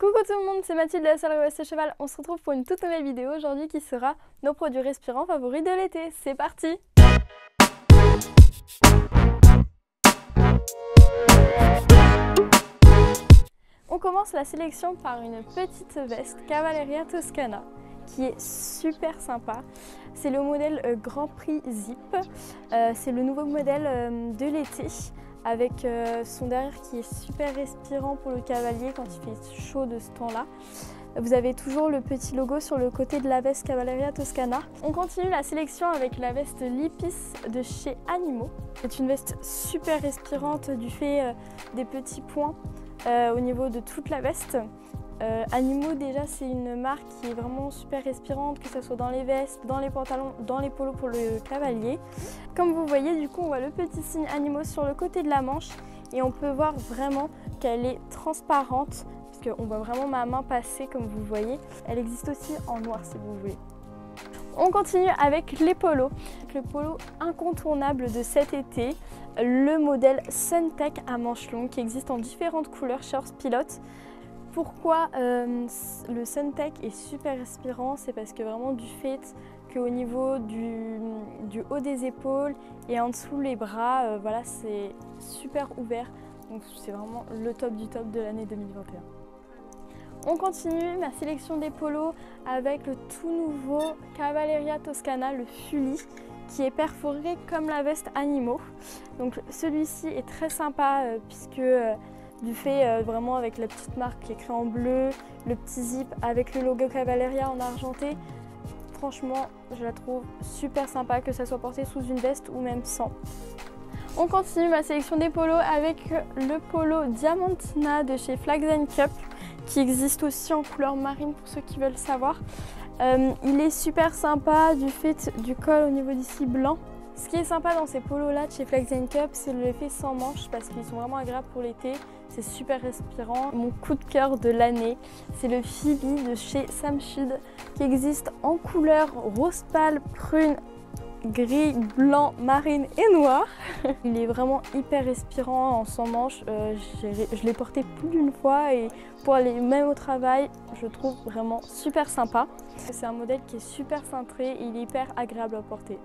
Coucou tout le monde, c'est Mathilde de la salle Ouest Cheval. On se retrouve pour une toute nouvelle vidéo aujourd'hui qui sera nos produits respirants favoris de l'été. C'est parti! On commence la sélection par une petite veste Cavalleria Toscana qui est super sympa. C'est le modèle Grand Prix Zip. C'est le nouveau modèle de l'été avec son derrière qui est super respirant pour le cavalier quand il fait chaud de ce temps-là. Vous avez toujours le petit logo sur le côté de la veste Cavalleria Toscana. On continue la sélection avec la veste Lipis de chez Animo. C'est une veste super respirante du fait des petits points au niveau de toute la veste. Animo déjà c'est une marque qui est vraiment super respirante, que ce soit dans les vestes, dans les pantalons, dans les polos pour le cavalier. Comme vous voyez du coup on voit le petit signe Animo sur le côté de la manche et on peut voir vraiment qu'elle est transparente parce qu'on voit vraiment ma main passer comme vous voyez. Elle existe aussi en noir si vous voulez. On continue avec les polos. Le polo incontournable de cet été, le modèle Suntech à manches longues qui existe en différentes couleurs chez Horse Pilot. Pourquoi le Suntech est super respirant? C'est parce que vraiment du fait qu'au niveau du haut des épaules et en dessous les bras, voilà, c'est super ouvert. Donc c'est vraiment le top du top de l'année 2021. On continue ma sélection des polos avec le tout nouveau Cavalleria Toscana, le Fully, qui est perforé comme la veste Animo. Donc celui-ci est très sympa puisque du fait vraiment avec la petite marque qui est écrite en bleu, le petit zip avec le logo Cavalleria en argenté. Franchement, je la trouve super sympa que ça soit porté sous une veste ou même sans. On continue ma sélection des polos avec le polo Diamantina de chez Flags & Cup qui existe aussi en couleur marine pour ceux qui veulent savoir. Il est super sympa du fait du col au niveau d'ici blanc. Ce qui est sympa dans ces polos là de chez Flags & Cup, c'est l'effet sans manches parce qu'ils sont vraiment agréables pour l'été. C'est super respirant. Mon coup de cœur de l'année, c'est le Phoebe de chez Sam Shield qui existe en couleur rose pâle, prune, gris, blanc, marine et noir. Il est vraiment hyper respirant en sans manches. Je l'ai porté plus d'une fois et pour aller même au travail, je le trouve vraiment super sympa. C'est un modèle qui est super cintré et il est hyper agréable à porter.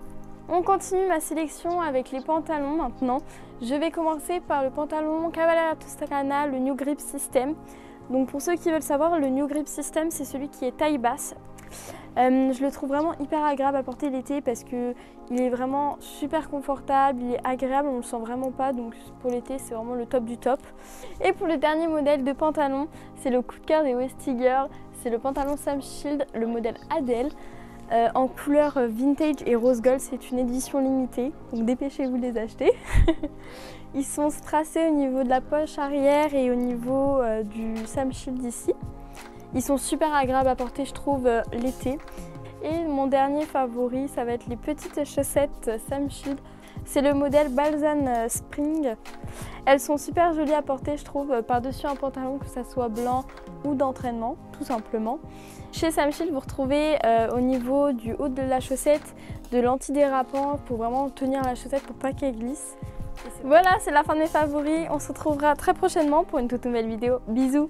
On continue ma sélection avec les pantalons maintenant. Je vais commencer par le pantalon Cavalleria Toscana, le New Grip System. Donc pour ceux qui veulent savoir, le New Grip System c'est celui qui est taille basse. Je le trouve vraiment hyper agréable à porter l'été parce qu'il est vraiment super confortable, il est agréable, on ne le sent vraiment pas, donc pour l'été c'est vraiment le top du top. Et pour le dernier modèle de pantalon, c'est le coup de cœur des Westie Girls, c'est le pantalon Sam Shield, le modèle Adele. En couleur vintage et rose gold, c'est une édition limitée, donc dépêchez-vous de les acheter. Ils sont strassés au niveau de la poche arrière et au niveau du Sam Shield ici. Ils sont super agréables à porter je trouve l'été. Et mon dernier favori, ça va être les petites chaussettes Sam Shield. C'est le modèle Balzan Spring. Elles sont super jolies à porter je trouve par-dessus un pantalon, que ça soit blanc ou d'entraînement tout simplement. Chez Sam Shield vous retrouvez au niveau du haut de la chaussette de l'antidérapant pour vraiment tenir la chaussette pour pas qu'elle glisse. Voilà, c'est la fin de mes favoris. On se retrouvera très prochainement pour une toute nouvelle vidéo. Bisous!